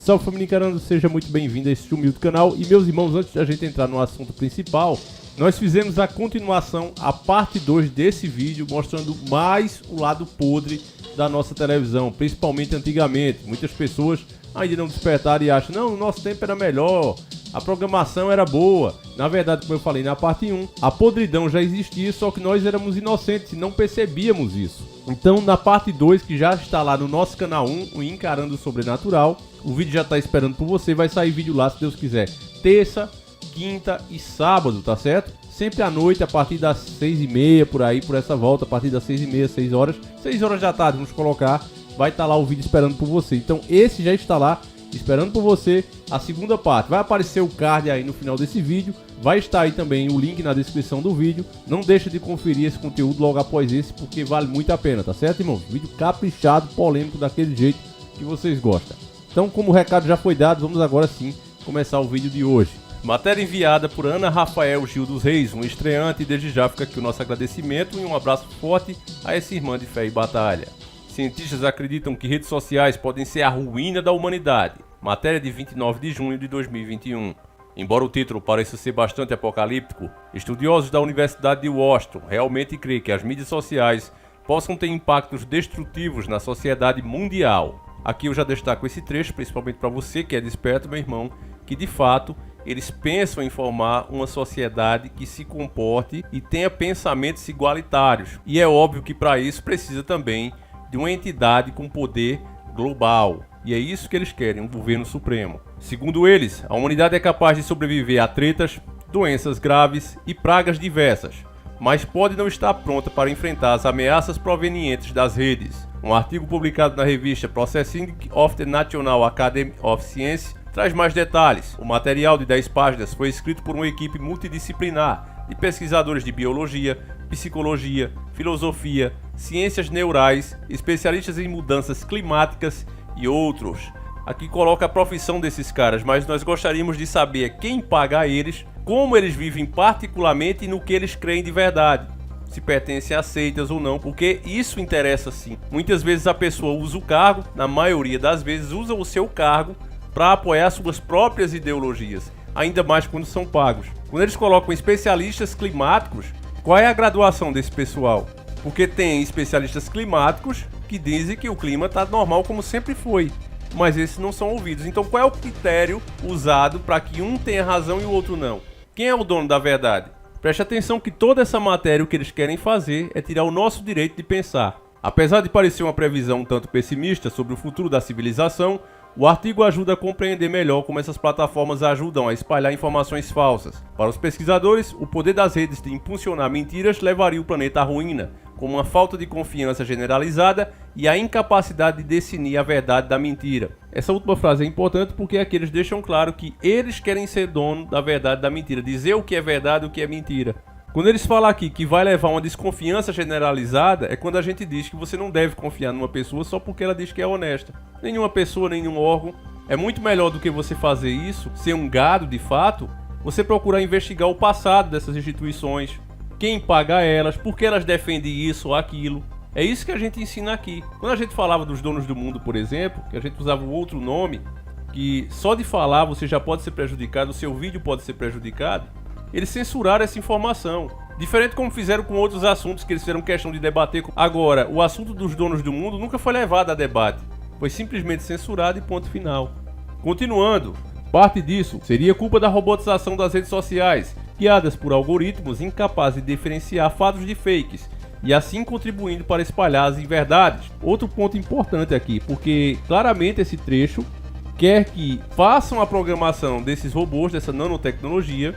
Salve família encarando, seja muito bem-vindo a este humilde canal. E meus irmãos, antes da gente entrar no assunto principal, nós fizemos a continuação, a parte 2 desse vídeo, mostrando mais o lado podre da nossa televisão, principalmente antigamente. Muitas pessoas ainda não despertaram e acham, não, o nosso tempo era melhor, a programação era boa. Na verdade, como eu falei na parte 1, a podridão já existia, só que nós éramos inocentes e não percebíamos isso. Então, na parte 2, que já está lá no nosso canal 1, o Encarando o Sobrenatural, o vídeo já está esperando por você, vai sair vídeo lá, se Deus quiser, terça, quinta e sábado, tá certo? Sempre à noite, a partir das 6h30, por aí, por essa volta, a partir das 6h30, 6 horas, 6 horas da tarde, vamos colocar, vai estar lá o vídeo esperando por você. Então, esse já está lá, esperando por você, a segunda parte. Vai aparecer o card aí no final desse vídeo, vai estar aí também o link na descrição do vídeo. Não deixa de conferir esse conteúdo logo após esse, porque vale muito a pena, tá certo, irmão? Vídeo caprichado, polêmico, daquele jeito que vocês gostam. Então, como o recado já foi dado, vamos agora sim começar o vídeo de hoje. Matéria enviada por Ana Rafael Gil dos Reis, um estreante, e desde já fica aqui o nosso agradecimento e um abraço forte a essa irmã de fé e batalha. Cientistas acreditam que redes sociais podem ser a ruína da humanidade. Matéria de 29 de junho de 2021. Embora o título pareça ser bastante apocalíptico, estudiosos da Universidade de Washington realmente creem que as mídias sociais possam ter impactos destrutivos na sociedade mundial. Aqui eu já destaco esse trecho, principalmente para você que é desperto, meu irmão, que de fato eles pensam em formar uma sociedade que se comporte e tenha pensamentos igualitários. E é óbvio que para isso precisa também de uma entidade com poder global. E é isso que eles querem, um governo supremo. Segundo eles, a humanidade é capaz de sobreviver a tretas, doenças graves e pragas diversas, mas pode não estar pronta para enfrentar as ameaças provenientes das redes. Um artigo publicado na revista Processing of the National Academy of Science traz mais detalhes. O material de 10 páginas foi escrito por uma equipe multidisciplinar de pesquisadores de biologia, psicologia, filosofia, ciências neurais, especialistas em mudanças climáticas e outros. Aqui coloca a profissão desses caras, mas nós gostaríamos de saber quem paga a eles, como eles vivem particularmente e no que eles creem de verdade, se pertencem a seitas ou não, porque isso interessa sim. Muitas vezes a pessoa usa o cargo, na maioria das vezes usa o seu cargo para apoiar suas próprias ideologias, ainda mais quando são pagos. Quando eles colocam especialistas climáticos, qual é a graduação desse pessoal? Porque tem especialistas climáticos que dizem que o clima está normal como sempre foi, mas esses não são ouvidos. Então qual é o critério usado para que um tenha razão e o outro não? Quem é o dono da verdade? Preste atenção que toda essa matéria o que eles querem fazer é tirar o nosso direito de pensar. Apesar de parecer uma previsão um tanto pessimista sobre o futuro da civilização, o artigo ajuda a compreender melhor como essas plataformas ajudam a espalhar informações falsas. Para os pesquisadores, o poder das redes de impulsionar mentiras levaria o planeta à ruína, com uma falta de confiança generalizada e a incapacidade de discernir a verdade da mentira. Essa última frase é importante porque aqui eles deixam claro que eles querem ser dono da verdade da mentira, dizer o que é verdade e o que é mentira. Quando eles falam aqui que vai levar uma desconfiança generalizada, é quando a gente diz que você não deve confiar numa pessoa só porque ela diz que é honesta. Nenhuma pessoa, nenhum órgão. É muito melhor do que você fazer isso, ser um gado de fato, você procurar investigar o passado dessas instituições, quem paga elas, por que elas defendem isso ou aquilo. É isso que a gente ensina aqui. Quando a gente falava dos donos do mundo, por exemplo, que a gente usava um outro nome, que só de falar você já pode ser prejudicado, o seu vídeo pode ser prejudicado, eles censuraram essa informação. Diferente como fizeram com outros assuntos que eles fizeram questão de debater. Agora, o assunto dos donos do mundo nunca foi levado a debate. Foi simplesmente censurado e ponto final. Continuando, parte disso seria culpa da robotização das redes sociais, guiadas por algoritmos incapazes de diferenciar fatos de fakes, e assim contribuindo para espalhar as inverdades. Outro ponto importante aqui, porque claramente esse trecho quer que façam a programação desses robôs, dessa nanotecnologia,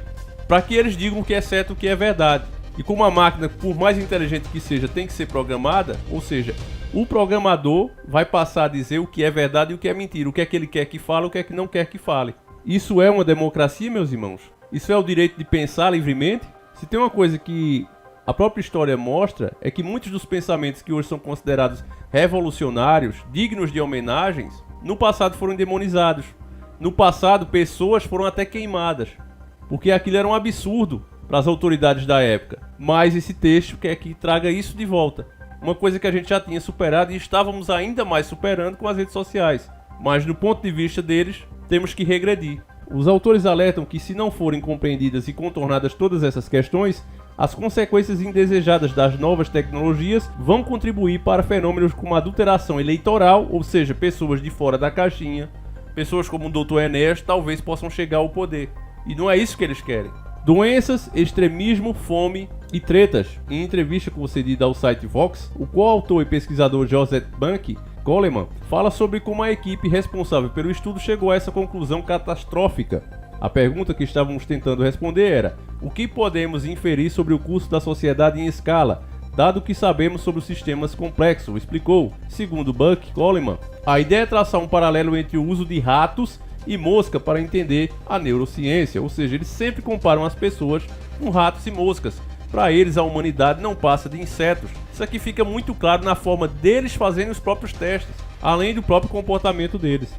para que eles digam o que é certo e o que é verdade. E como a máquina, por mais inteligente que seja, tem que ser programada, ou seja, o programador vai passar a dizer o que é verdade e o que é mentira, o que é que ele quer que fale, o que é que não quer que fale. Isso é uma democracia, meus irmãos? Isso é o direito de pensar livremente? Se tem uma coisa que a própria história mostra, é que muitos dos pensamentos que hoje são considerados revolucionários, dignos de homenagens, no passado foram demonizados. No passado, pessoas foram até queimadas, porque aquilo era um absurdo para as autoridades da época. Mas esse texto quer que traga isso de volta. Uma coisa que a gente já tinha superado e estávamos ainda mais superando com as redes sociais. mas do ponto de vista deles, temos que regredir. Os autores alertam que se não forem compreendidas e contornadas todas essas questões, as consequências indesejadas das novas tecnologias vão contribuir para fenômenos como a adulteração eleitoral, ou seja, pessoas de fora da caixinha, pessoas como o Dr. Enéas talvez possam chegar ao poder. E não é isso que eles querem. Doenças, extremismo, fome e tretas. Em entrevista concedida ao site Vox, o coautor e pesquisador Joseph Bank Coleman fala sobre como a equipe responsável pelo estudo chegou a essa conclusão catastrófica. A pergunta que estávamos tentando responder era: o que podemos inferir sobre o curso da sociedade em escala, dado que sabemos sobre os sistemas complexos? Explicou. Segundo Buck Coleman, a ideia é traçar um paralelo entre o uso de ratos e mosca para entender a neurociência, ou seja, eles sempre comparam as pessoas com ratos e moscas. Para eles, a humanidade não passa de insetos. Isso aqui fica muito claro na forma deles fazerem os próprios testes, além do próprio comportamento deles.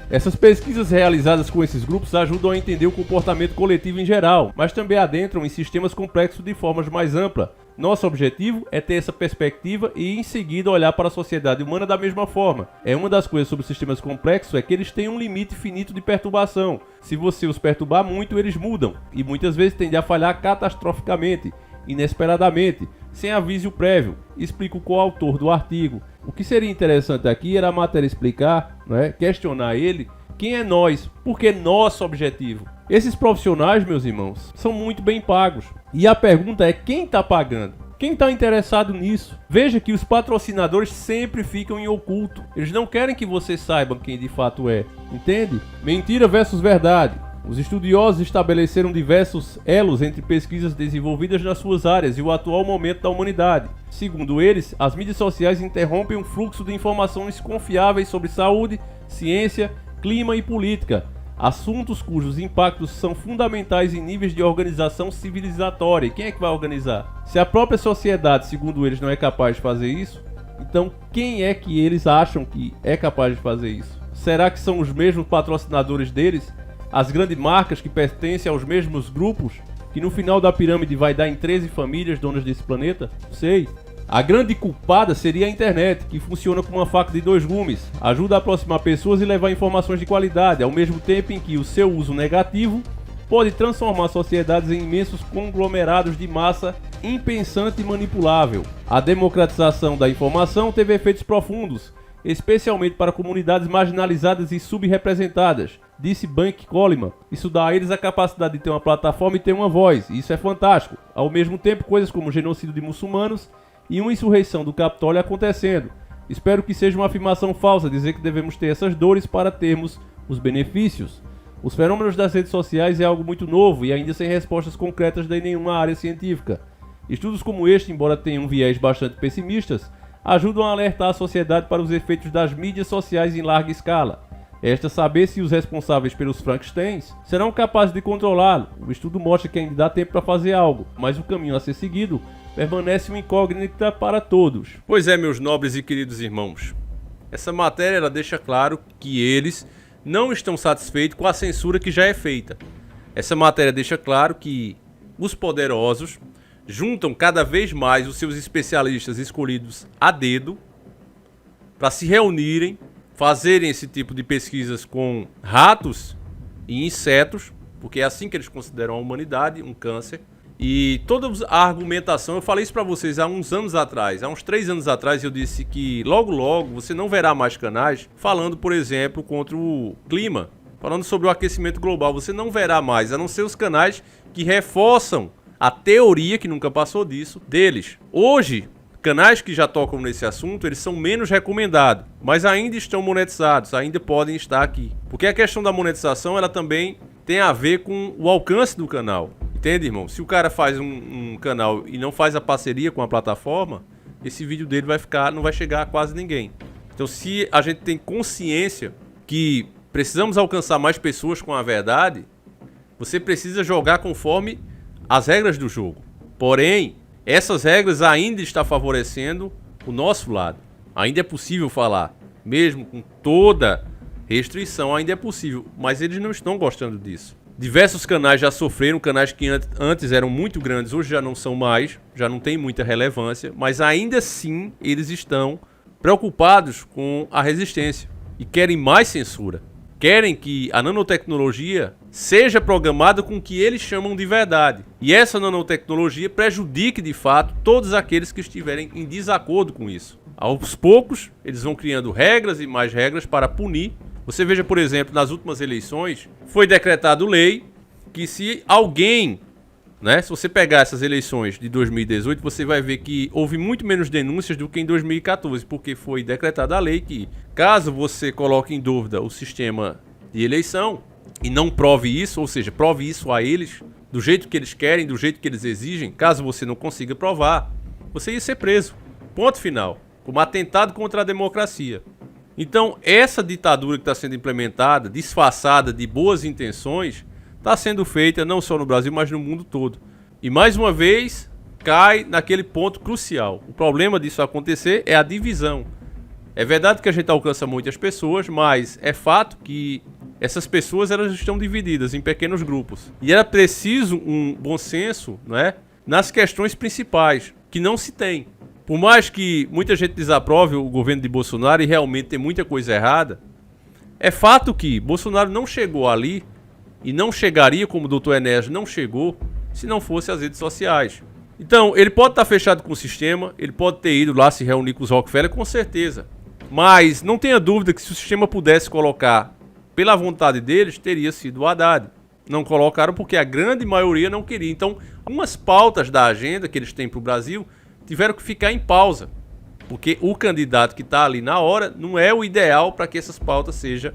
Essas pesquisas realizadas com esses grupos ajudam a entender o comportamento coletivo em geral, mas também adentram em sistemas complexos de formas mais amplas. Nosso objetivo é ter essa perspectiva e em seguida olhar para a sociedade humana da mesma forma. Uma das coisas sobre sistemas complexos é que eles têm um limite finito de perturbação. Se você os perturbar muito, eles mudam, e muitas vezes tendem a falhar catastroficamente, inesperadamente, sem aviso prévio, explica o coautor do artigo. O que seria interessante aqui era a matéria explicar, questionar ele, quem é nós, porque nosso objetivo. Esses profissionais, meus irmãos, são muito bem pagos. E a pergunta é: quem está pagando? Quem está interessado nisso? Veja que os patrocinadores sempre ficam em oculto. Eles não querem que você saiba quem de fato é. Entende? Mentira versus verdade. Os estudiosos estabeleceram diversos elos entre pesquisas desenvolvidas nas suas áreas e o atual momento da humanidade. Segundo eles, as mídias sociais interrompem um fluxo de informações confiáveis sobre saúde, ciência, clima e política, assuntos cujos impactos são fundamentais em níveis de organização civilizatória. E quem é que vai organizar? Se a própria sociedade, segundo eles, não é capaz de fazer isso, então quem é que eles acham que é capaz de fazer isso? Será que são os mesmos patrocinadores deles? As grandes marcas que pertencem aos mesmos grupos, que no final da pirâmide vai dar em 13 famílias donas desse planeta? Sei. A grande culpada seria a internet, que funciona como uma faca de dois gumes. Ajuda a aproximar pessoas e levar informações de qualidade, ao mesmo tempo em que o seu uso negativo pode transformar sociedades em imensos conglomerados de massa impensante e manipulável. A democratização da informação teve efeitos profundos, especialmente para comunidades marginalizadas e subrepresentadas, disse Bank Coleman. Isso dá a eles a capacidade de ter uma plataforma e ter uma voz, e isso é fantástico. Ao mesmo tempo, coisas como o genocídio de muçulmanos e uma insurreição do Capitólio acontecendo. Espero que seja uma afirmação falsa dizer que devemos ter essas dores para termos os benefícios. Os fenômenos das redes sociais é algo muito novo e ainda sem respostas concretas de nenhuma área científica. Estudos como este, embora tenham um viés bastante pessimistas, ajudam a alertar a sociedade para os efeitos das mídias sociais em larga escala. Resta saber se os responsáveis pelos Frankensteins serão capazes de controlá-lo. O estudo mostra que ainda dá tempo para fazer algo, mas o caminho a ser seguido permanece uma incógnita para todos. Pois é, meus nobres e queridos irmãos, essa matéria ela deixa claro que eles não estão satisfeitos com a censura que já é feita. Essa matéria deixa claro que os poderosos juntam cada vez mais os seus especialistas escolhidos a dedo para se reunirem, fazerem esse tipo de pesquisas com ratos e insetos, porque é assim que eles consideram a humanidade, um câncer. E toda a argumentação, eu falei isso para vocês há uns anos atrás, há uns 3 anos atrás eu disse que logo você não verá mais canais falando, por exemplo, contra o clima, falando sobre o aquecimento global. Você não verá mais, a não ser os canais que reforçam a teoria, que nunca passou disso, deles. Hoje, canais que já tocam nesse assunto, eles são menos recomendados, mas ainda estão monetizados, ainda podem estar aqui. Porque a questão da monetização, ela também tem a ver com o alcance do canal. Entende, irmão? Se o cara faz um canal e não faz a parceria com a plataforma, esse vídeo dele não vai chegar a quase ninguém. Então, se a gente tem consciência que precisamos alcançar mais pessoas com a verdade, você precisa jogar conforme as regras do jogo. Porém, essas regras ainda estão favorecendo o nosso lado. Ainda é possível falar, mesmo com toda restrição, ainda é possível. Mas eles não estão gostando disso. Diversos canais já sofreram, canais que antes eram muito grandes, hoje já não são mais, já não tem muita relevância, mas ainda assim eles estão preocupados com a resistência. e querem mais censura. Querem que a nanotecnologia seja programada com o que eles chamam de verdade. E essa nanotecnologia prejudique de fato todos aqueles que estiverem em desacordo com isso. Aos poucos, eles vão criando regras e mais regras para punir. Você veja, por exemplo, nas últimas eleições, foi decretado lei que se alguém, se você pegar essas eleições de 2018, você vai ver que houve muito menos denúncias do que em 2014, porque foi decretada a lei que, caso você coloque em dúvida o sistema de eleição e não prove isso, ou seja, prove isso a eles, do jeito que eles querem, do jeito que eles exigem, caso você não consiga provar, você ia ser preso. Ponto final. Como atentado contra a democracia. Então, essa ditadura que está sendo implementada, disfarçada de boas intenções, está sendo feita não só no Brasil, mas no mundo todo. E mais uma vez, cai naquele ponto crucial. O problema disso acontecer é a divisão. É verdade que a gente alcança muitas pessoas, mas é fato que essas pessoas elas estão divididas em pequenos grupos. E era preciso um bom senso, nas questões principais, que não se tem. Por mais que muita gente desaprove o governo de Bolsonaro e realmente tem muita coisa errada, é fato que Bolsonaro não chegou ali e não chegaria como o Dr. Enéas não chegou se não fosse as redes sociais. Então, ele pode estar fechado com o sistema, ele pode ter ido lá se reunir com os Rockefeller, com certeza. Mas não tenha dúvida que se o sistema pudesse colocar pela vontade deles, teria sido o Haddad. Não colocaram porque a grande maioria não queria. Então, algumas pautas da agenda que eles têm para o Brasil tiveram que ficar em pausa, porque o candidato que está ali na hora não é o ideal para que essas pautas sejam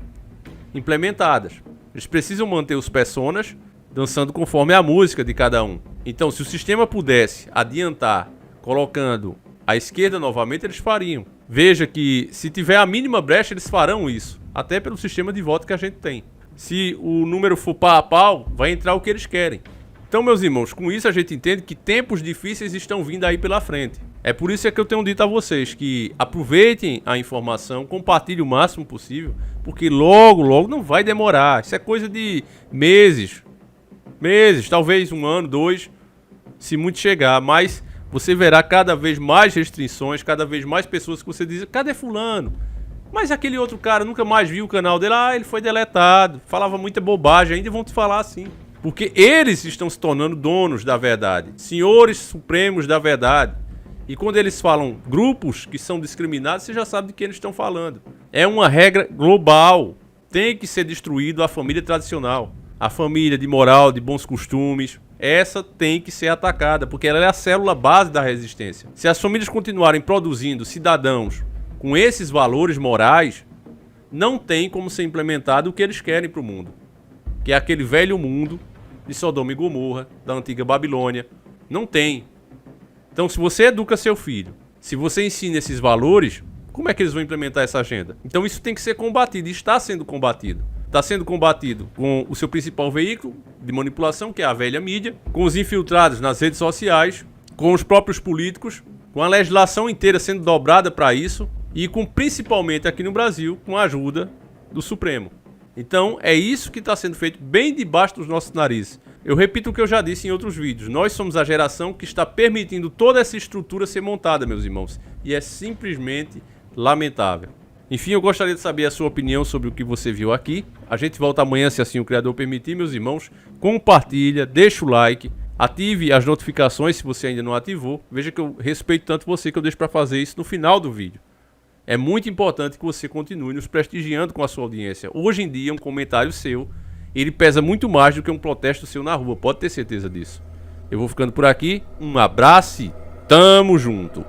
implementadas. Eles precisam manter os personas dançando conforme a música de cada um. Então, se o sistema pudesse adiantar colocando a esquerda novamente, eles fariam. Veja que se tiver a mínima brecha, eles farão isso, até pelo sistema de voto que a gente tem. Se o número for pau a pau, vai entrar o que eles querem. Então, meus irmãos, com isso a gente entende que tempos difíceis estão vindo aí pela frente. É por isso que eu tenho dito a vocês que aproveitem a informação, compartilhem o máximo possível, porque logo não vai demorar. Isso é coisa de meses, talvez 1 ano, 2, se muito chegar. Mas você verá cada vez mais restrições, cada vez mais pessoas que você diz, cadê fulano? Mas aquele outro cara, nunca mais viu o canal dele, ele foi deletado, falava muita bobagem, ainda vão te falar assim. Porque eles estão se tornando donos da verdade, senhores supremos da verdade. E quando eles falam grupos que são discriminados, você já sabe de quem eles estão falando. É uma regra global. Tem que ser destruído a família tradicional. A família de moral, de bons costumes. Essa tem que ser atacada, porque ela é a célula base da resistência. Se as famílias continuarem produzindo cidadãos com esses valores morais, não tem como ser implementado o que eles querem para o mundo. Que é aquele velho mundo de Sodoma e Gomorra, da antiga Babilônia. Não tem. Então, se você educa seu filho, se você ensina esses valores, como é que eles vão implementar essa agenda? Então, isso tem que ser combatido e está sendo combatido. Está sendo combatido com o seu principal veículo de manipulação, que é a velha mídia, com os infiltrados nas redes sociais, com os próprios políticos, com a legislação inteira sendo dobrada para isso e com, principalmente aqui no Brasil, com a ajuda do Supremo. Então, é isso que está sendo feito bem debaixo dos nossos narizes. Eu repito o que eu já disse em outros vídeos. Nós somos a geração que está permitindo toda essa estrutura ser montada, meus irmãos. E é simplesmente lamentável. Enfim, eu gostaria de saber a sua opinião sobre o que você viu aqui. A gente volta amanhã, se assim o Criador permitir, meus irmãos. Compartilha, deixa o like, ative as notificações se você ainda não ativou. Veja que eu respeito tanto você que eu deixo para fazer isso no final do vídeo. É muito importante que você continue nos prestigiando com a sua audiência. Hoje em dia, um comentário seu, ele pesa muito mais do que um protesto seu na rua. Pode ter certeza disso. Eu vou ficando por aqui. Um abraço e tamo junto.